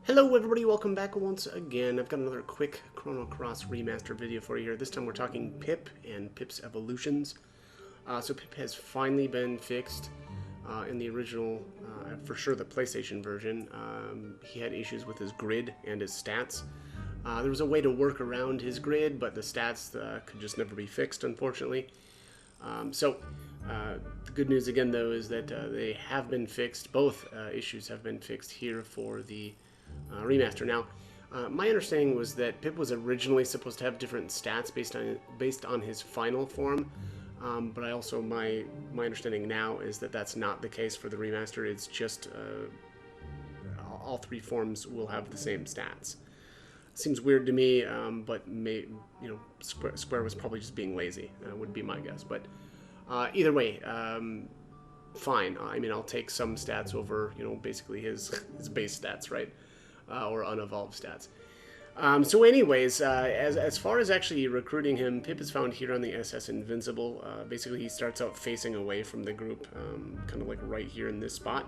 Hello everybody, welcome back once again. I've got another quick Chrono Cross Remaster video for you here. This time we're talking Pip and Pip's evolutions. So Pip has finally been fixed in the original, for sure the PlayStation version. He had issues with his grid and his stats. There was a way to work around his grid, but the stats could just never be fixed, unfortunately. The good news again though is that they have been fixed. Both issues have been fixed here for the remaster. Now, my understanding was that Pip was originally supposed to have different stats based on his final form, but I also my understanding now is that that's not the case for the remaster. It's just all three forms will have the same stats. Seems weird to me, but Square was probably just being lazy. Would be my guess, but either way. Fine. I mean, I'll take some stats over, basically his base stats, right? Or unevolved stats. So anyways, as far as actually recruiting him, Pip is found here on the SS Invincible. Basically, he starts out facing away from the group, kind of like right here in this spot.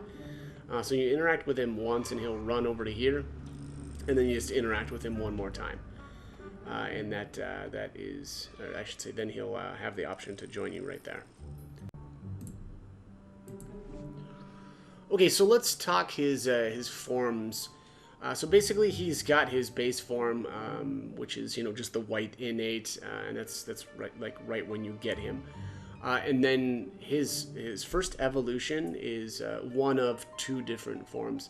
So you interact with him once, and he'll run over to here, and then you just interact with him one more time. And that is, I should say, then he'll have the option to join you right there. Okay, so let's talk his forms. So basically, he's got his base form, which is just the white innate, and that's right when you get him. And then his first evolution is one of two different forms.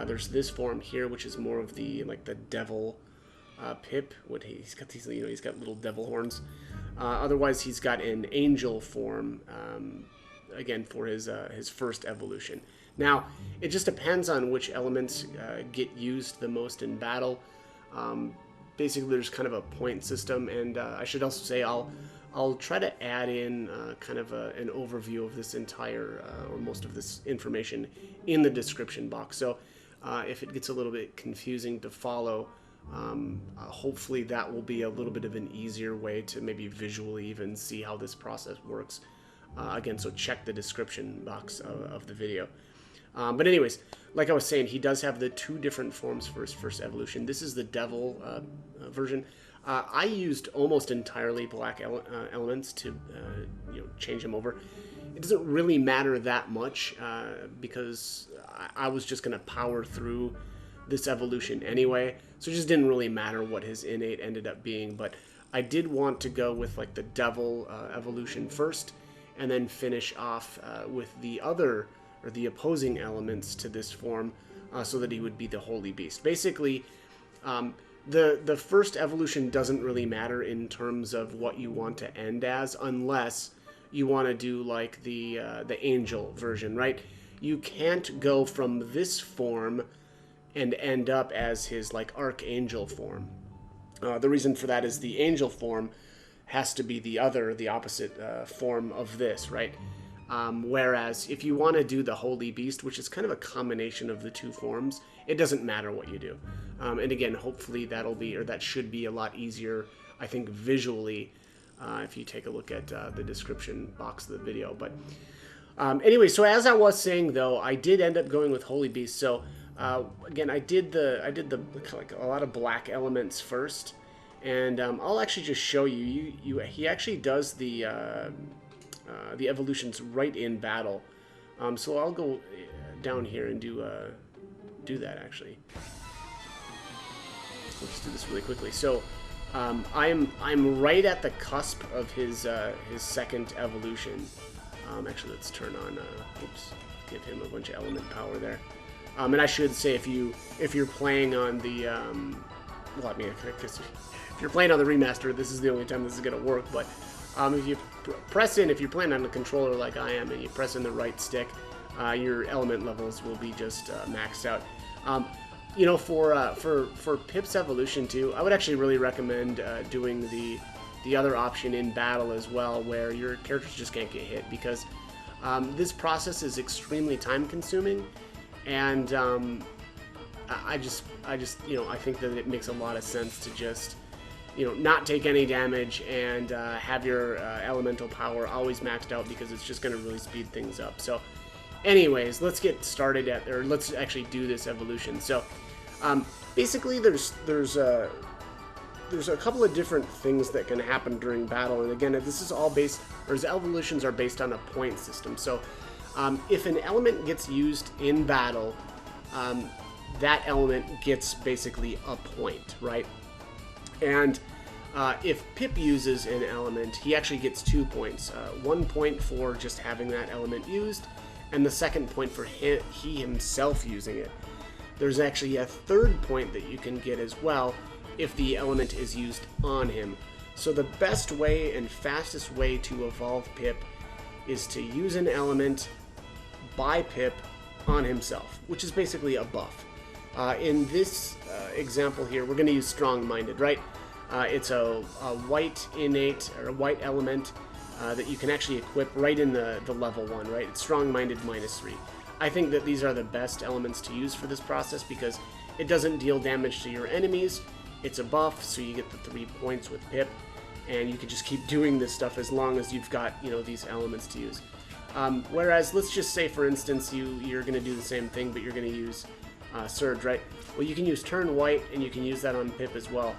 There's this form here, which is more of the devil Pip. He's got these, he's got little devil horns. Otherwise, he's got an angel form. Again, for his first evolution. Now, it just depends on which elements get used the most in battle. Basically, there's kind of a point system, and I should also say I'll try to add in kind of an overview of this entire or most of this information in the description box. So if it gets a little bit confusing to follow, hopefully that will be a little bit of an easier way to maybe visually even see how this process works. Again, so check the description box of the video. But anyways, like I was saying, he does have the two different forms for his first evolution. This is the devil version. I used almost entirely black elements to change him over. It doesn't really matter that much because I was just going to power through this evolution anyway. So it just didn't really matter what his innate ended up being. But I did want to go with the devil evolution first, and then finish off with the other or the opposing elements to this form, so that he would be the holy beast. Basically, the first evolution doesn't really matter in terms of what you want to end as, unless you want to do like the angel version, right? You can't go from this form and end up as his Archangel form. The reason for that is the angel form has to be the opposite form of this, right? Whereas if you want to do the Holy Beast, which is kind of a combination of the two forms, it doesn't matter what you do. And again, hopefully that should be a lot easier, I think, visually, if you take a look at the description box of the video. But anyway, so as I was saying though, I did end up going with Holy Beast. So again, I did the a lot of black elements first. And I'll actually just show you. He actually does the evolutions right in battle. So I'll go down here and do that actually. Let's just do this really quickly. So I'm right at the cusp of his second evolution. Actually, let's turn on. Oops, give him a bunch of element power there. And I should say if you're playing on the well, I mean, I guess if you're playing on the remaster, this is the only time this is going to work. But if you press in, if you're playing on a controller like I am, and you press in the right stick, your element levels will be just maxed out. For Pip's evolution too, I would actually really recommend doing the other option in battle as well, where your characters just can't get hit, because this process is extremely time consuming, and I think that it makes a lot of sense to just not take any damage and have your elemental power always maxed out, because it's just going to really speed things up. So anyways, let's get started let's actually do this evolution. So Basically, there's a couple of different things that can happen during battle, and again, this is all based, or his evolutions are based on a point system. So, if an element gets used in battle, that element gets basically a point, right? And if Pip uses an element, he actually gets 2 points. 1 point for just having that element used, and the second point for he himself using it. There's actually a third point that you can get as well if the element is used on him. So the best way and fastest way to evolve Pip is to use an element by Pip on himself, which is basically a buff. In this example here, we're going to use Strong-Minded, right? It's a white innate, or a white element that you can actually equip right in the level 1, right? It's Strong-Minded -3. I think that these are the best elements to use for this process because it doesn't deal damage to your enemies. It's a buff, so you get the 3 points with Pip, and you can just keep doing this stuff as long as you've got, you know, these elements to use. Whereas, let's just say, for instance, you're going to do the same thing, but you're going to use Surge, right? Well, you can use Turn White, and you can use that on Pip as well.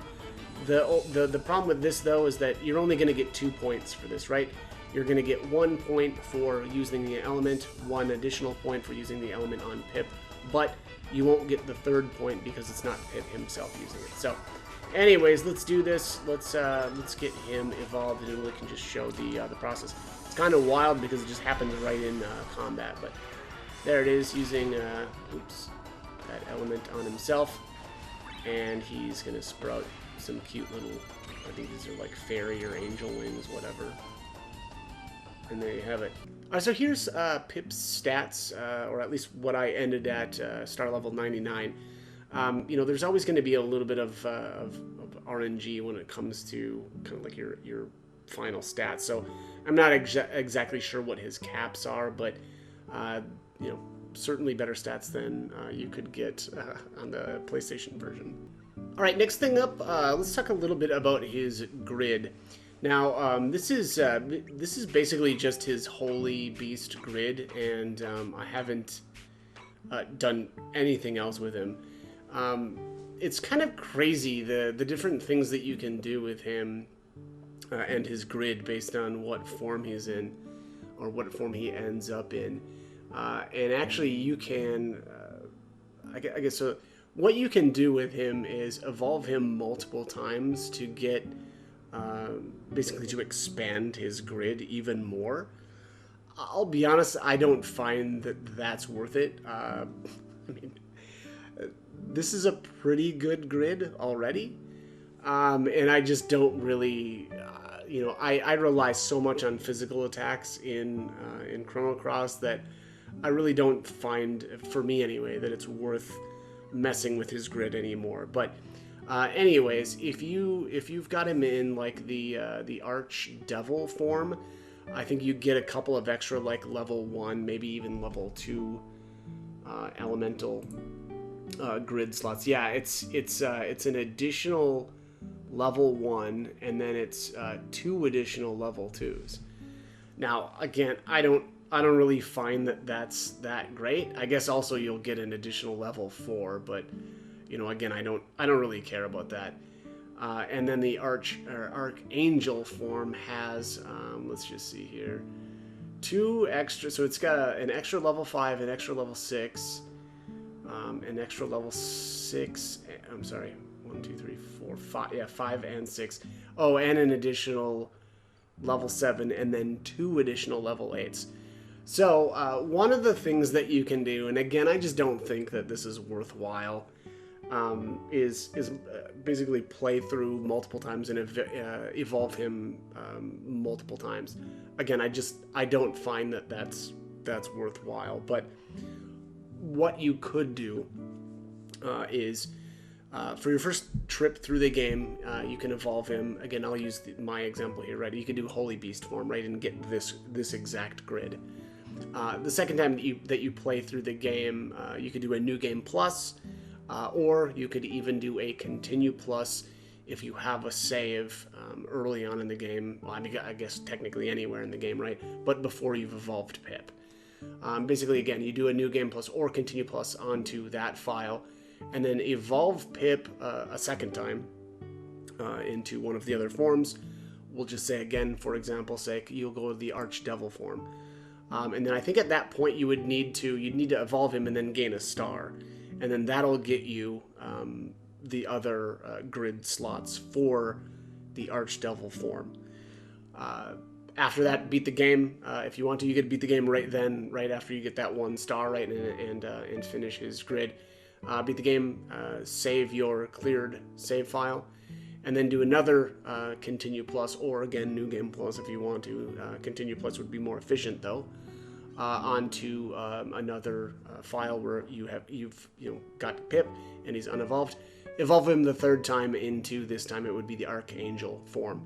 The problem with this, though, is that you're only going to get 2 points for this, right? You're going to get 1 point for using the element, 1 additional point for using the element on Pip, but you won't get the third point because it's not Pip himself using it. So, anyways, let's do this. Let's get him evolved, and we can just show the process. It's kind of wild because it just happens right in combat, but there it is, using that element on himself, and he's going to sprout some cute little, I think these are like fairy or angel wings, whatever. And there you have it. Alright, so here's Pip's stats, or at least what I ended at star level 99. You know, there's always going to be a little bit of RNG when it comes to kind of like your final stats. So I'm not exactly sure what his caps are, but you know, certainly better stats than you could get on the PlayStation version. All right, next thing up, let's talk a little bit about his grid. Now, this is basically just his Holy Beast grid, and I haven't done anything else with him. It's kind of crazy the different things that you can do with him and his grid based on what form he's in, or what form he ends up in. And actually, you can, I guess so. What you can do with him is evolve him multiple times to get, basically to expand his grid even more. I'll be honest, I don't find that that's worth it. I mean, this is a pretty good grid already, and I just don't really, you know, I rely so much on physical attacks in Chrono Cross that I really don't find, for me anyway, that it's worth messing with his grid anymore. But anyways, if you've got him in like the Archdevil form, I think you get a couple of extra like level 1, maybe even level 2 elemental grid slots. Yeah, it's an additional level 1, and then it's 2 additional level 2s. Now, again, I don't really find that that's that great. I guess also you'll get an additional level 4, but you know, again, I don't really care about that. And then the Archangel form has, let's just see here, 2 extra. So it's got an extra level 5, an extra level 6, an extra level 6. I'm sorry, 1, 2, 3, 4, 5. Yeah, 5 and 6. Oh, and an additional level 7, and then 2 additional level 8s. So one of the things that you can do, and again, I just don't think that this is worthwhile, is basically play through multiple times and evolve him multiple times. Again, I don't find that that's worthwhile. But what you could do is for your first trip through the game, you can evolve him. Again, I'll use my example here, right? You can do Holy Beast form, right, and get this exact grid. The second time that you play through the game, you could do a New Game Plus, or you could even do a Continue Plus if you have a save early on in the game. Well, I guess technically anywhere in the game, right? But before you've evolved Pip. Basically, again, you do a New Game Plus or Continue Plus onto that file, and then evolve Pip a second time into one of the other forms. We'll just say again, for example's sake, you'll go to the Archdevil form. And then I think at that point you'd need to evolve him and then gain a star. And then that'll get you the other grid slots for the Archdevil form. After that, beat the game. If you want to, you could beat the game right after you get that one star, right, and finish his grid. Beat the game, save your cleared save file, and then do another continue plus, or again new game plus if you want to. Continue plus would be more efficient though. Onto another file where you've got Pip and he's unevolved. Evolve him the third time into, this time it would be the Archangel form,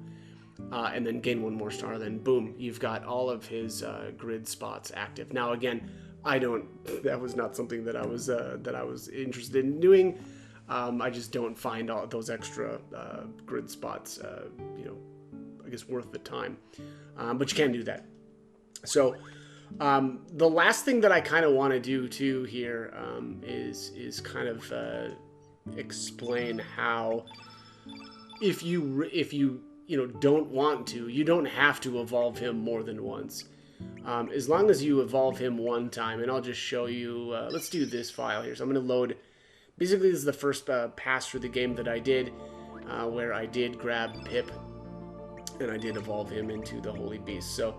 and then gain one more star. Then boom, you've got all of his grid spots active. Now again, that was not something that I was interested in doing. I just don't find all those extra grid spots, I guess worth the time. But you can do that. So the last thing that I kind of want to do too here is kind of explain how if you don't want to, you don't have to evolve him more than once. As long as you evolve him one time, and I'll just show you, let's do this file here. So I'm going to load, basically this is the first pass through the game that I did, where I did grab Pip, and I did evolve him into the Holy Beast. So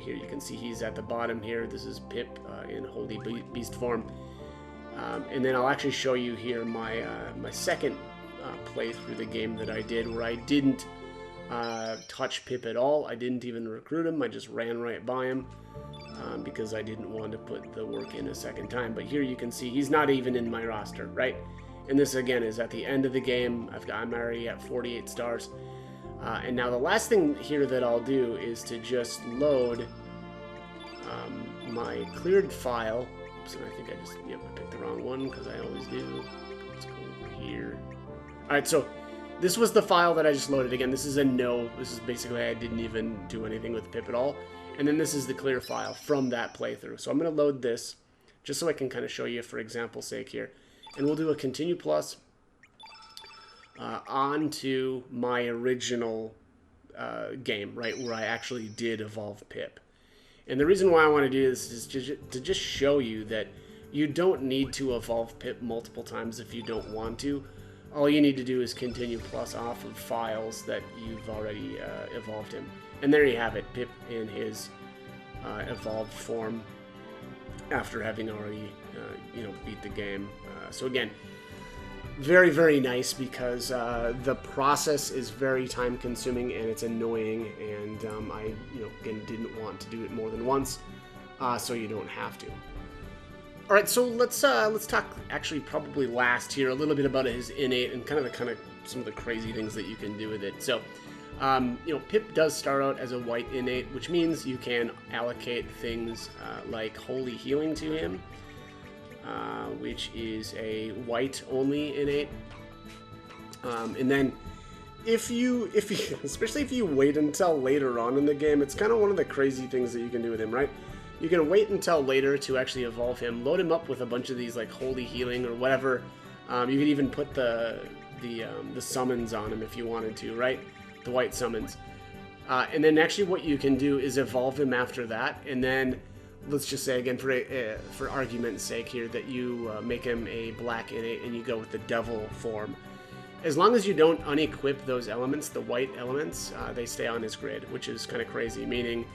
here you can see he's at the bottom here. This is Pip in Holy Beast form. And then I'll actually show you here my second play through the game that I did, where I didn't touch Pip at all. I didn't even recruit him. I just ran right by him because I didn't want to put the work in a second time. But here you can see he's not even in my roster, right? And this again is at the end of the game. I'm already at 48 stars. And now the last thing here that I'll do is to just load my cleared file. Oops, and I think I picked the wrong one because I always do. Let's go over here. All right, so this was the file that I just loaded. Again, this is this is basically I didn't even do anything with Pip at all. And then this is the clear file from that playthrough. So I'm going to load this just so I can kind of show you for example's sake here. And we'll do a continue plus onto my original game, right, where I actually did evolve Pip. And the reason why I want to do this is to just show you that you don't need to evolve Pip multiple times if you don't want to. All you need to do is continue plus off of files that you've already evolved him. And there you have it, Pip in his evolved form after having already, beat the game. So again, very, very nice because the process is very time consuming and it's annoying, and I, again, didn't want to do it more than once, so you don't have to. All right, so let's talk actually probably last here a little bit about his innate and kind of some of the crazy things that you can do with it. So, Pip does start out as a white innate, which means you can allocate things like holy healing to him, which is a white only innate. And then if you especially if you wait until later on in the game, it's kind of one of the crazy things that you can do with him, right? You can wait until later to actually evolve him, load him up with a bunch of these like holy healing or whatever. You could even put the summons on him if you wanted to, right? The white summons. And then actually what you can do is evolve him after that, and then let's just say again for argument's sake here that you make him a black innate and you go with the devil form. As long as you don't unequip those elements, the white elements, they stay on his grid, which is kind of crazy, meaning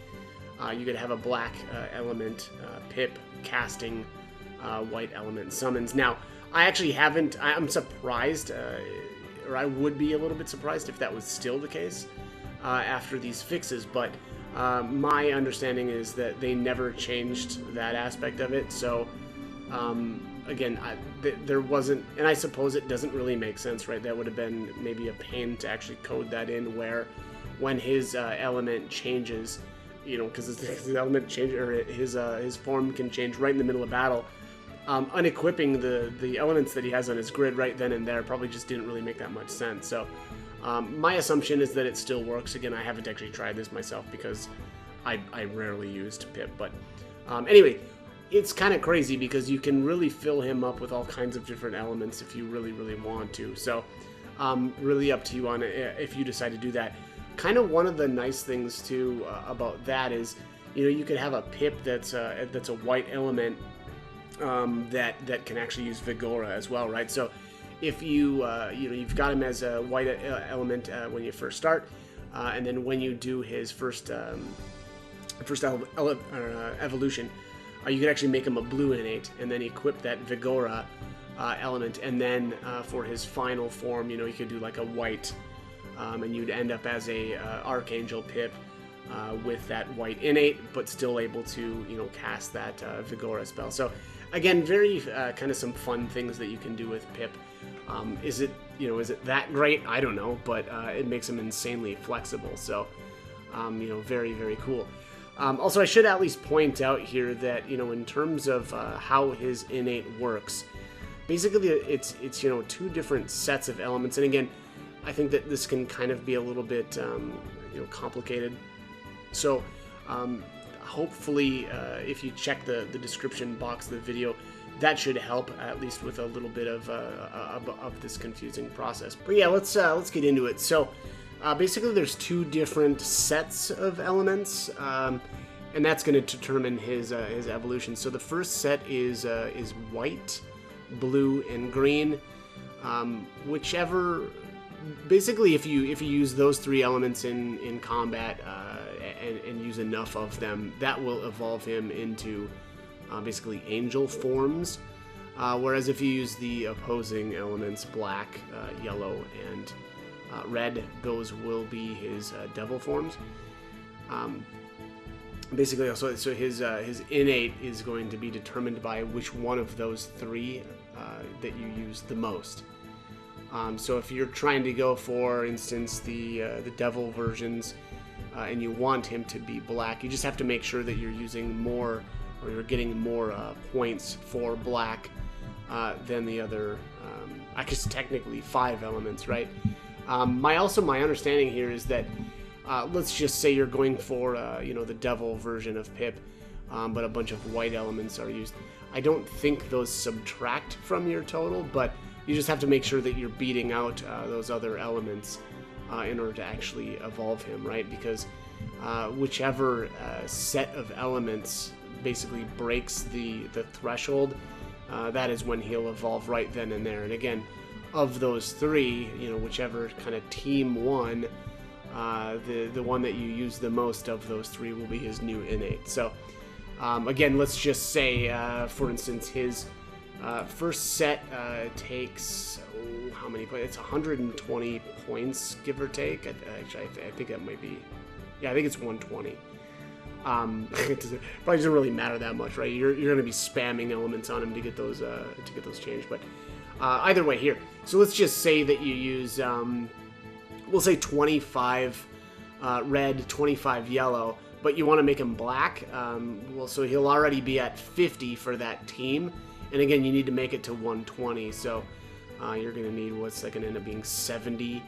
you could have a black element Pip casting white element summons. Now, I actually haven't, I'm surprised, or I would be a little bit surprised if that was still the case after these fixes, but my understanding is that they never changed that aspect of it. So, again, there wasn't, and I suppose it doesn't really make sense, right? That would have been maybe a pain to actually code that in, where when his element changes, because his element change, or his form can change right in the middle of battle. Unequipping the elements that he has on his grid right then and there probably just didn't really make that much sense. So my assumption is that it still works. Again, I haven't actually tried this myself because I rarely used Pip. But anyway, it's kind of crazy because you can really fill him up with all kinds of different elements if you really, really want to. So really up to you on it if you decide to do that. Kind of one of the nice things too about that is, you know, you could have a pip that's a white element that can actually use Vigora as well, right? So if you you know, you've got him as a white element when you first start, and then when you do his first evolution, you can actually make him a blue innate and then equip that Vigora element, and then for his final form, you know, you could do like a white, and you'd end up as a Archangel pip with that white innate, but still able to, you know, cast that Vigora spell. So again, very kind of some fun things that you can do with Pip. Is it that great? I don't know, but it makes him insanely flexible. So you know, very, very cool. Also, I should at least point out here that, you know, in terms of how his innate works, basically it's you know, two different sets of elements. And again, I think that this can kind of be a little bit you know, complicated. So hopefully if you check the description box of the video, that should help at least with a little bit of this confusing process. But yeah, let's get into it. So basically there's two different sets of elements, and that's going to determine his evolution. So the first set is white, blue, and green. Whichever, basically, if you use those three elements in combat and use enough of them, that will evolve him into basically angel forms. Whereas if you use the opposing elements, black, yellow, and red, those will be his devil forms. Basically, also, so his innate is going to be determined by which one of those three that you use the most. So if you're trying to go, for instance, the devil versions, and you want him to be black, you just have to make sure that you're using more, or you're getting more points for black than the other, I guess technically 5 elements, right? My understanding here is that let's just say you're going for you know, the devil version of Pip, but a bunch of white elements are used. I don't think those subtract from your total, but you just have to make sure that you're beating out those other elements in order to actually evolve him, right? Because whichever set of elements basically breaks the threshold, that is when he'll evolve right then and there. And again, of those three, you know, whichever kind of team won, the one that you use the most of those three will be his new innate. So again, let's just say, for instance, his first set takes, how many points? It's 120 points, give or take. Actually, I think that might be, yeah, I think it's 120. It probably doesn't really matter that much, right? You're going to be spamming elements on him to get those changed. But either way, here. So let's just say that you use, we'll say 25 red, 25 yellow, but you want to make him black. Well, so he'll already be at 50 for that team. And again, you need to make it to 120, so you're going to need, what's that going to end up being, 70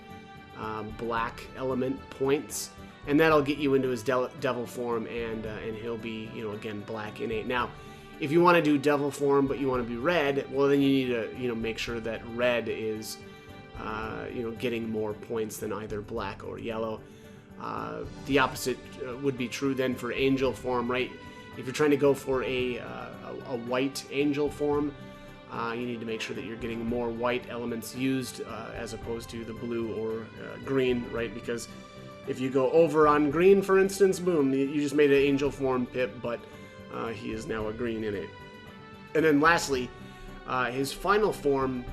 black element points, and that'll get you into his devil form, and he'll be, you know, again, black innate. Now, if you want to do devil form but you want to be red, well, then you need to, you know, make sure that red is, you know, getting more points than either black or yellow. The opposite would be true then for angel form, right? If you're trying to go for a white angel form, you need to make sure that you're getting more white elements used as opposed to the blue or green, right? Because if you go over on green, for instance, boom, you just made an angel form Pip, but he is now a green innate. And then lastly, his final form,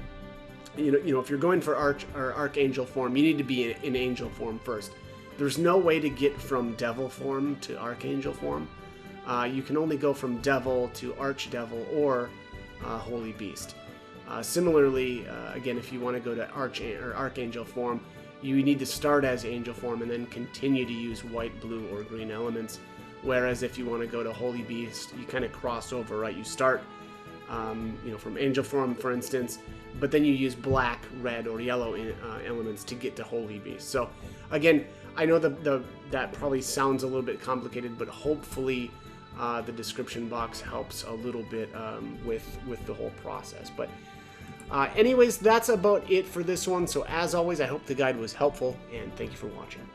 you know, if you're going for Archangel form, you need to be in angel form first. There's no way to get from devil form to Archangel form. You can only go from devil to Archdevil or Holy Beast. Similarly, again, if you want to go to Archangel form, you need to start as angel form and then continue to use white, blue, or green elements. Whereas if you want to go to Holy Beast, you kind of cross over, right? You start, you know, from angel form, for instance, but then you use black, red, or yellow elements to get to Holy Beast. So again, I know that probably sounds a little bit complicated, but hopefully the description box helps a little bit with the whole process. But anyways, that's about it for this one. So as always, I hope the guide was helpful, and thank you for watching.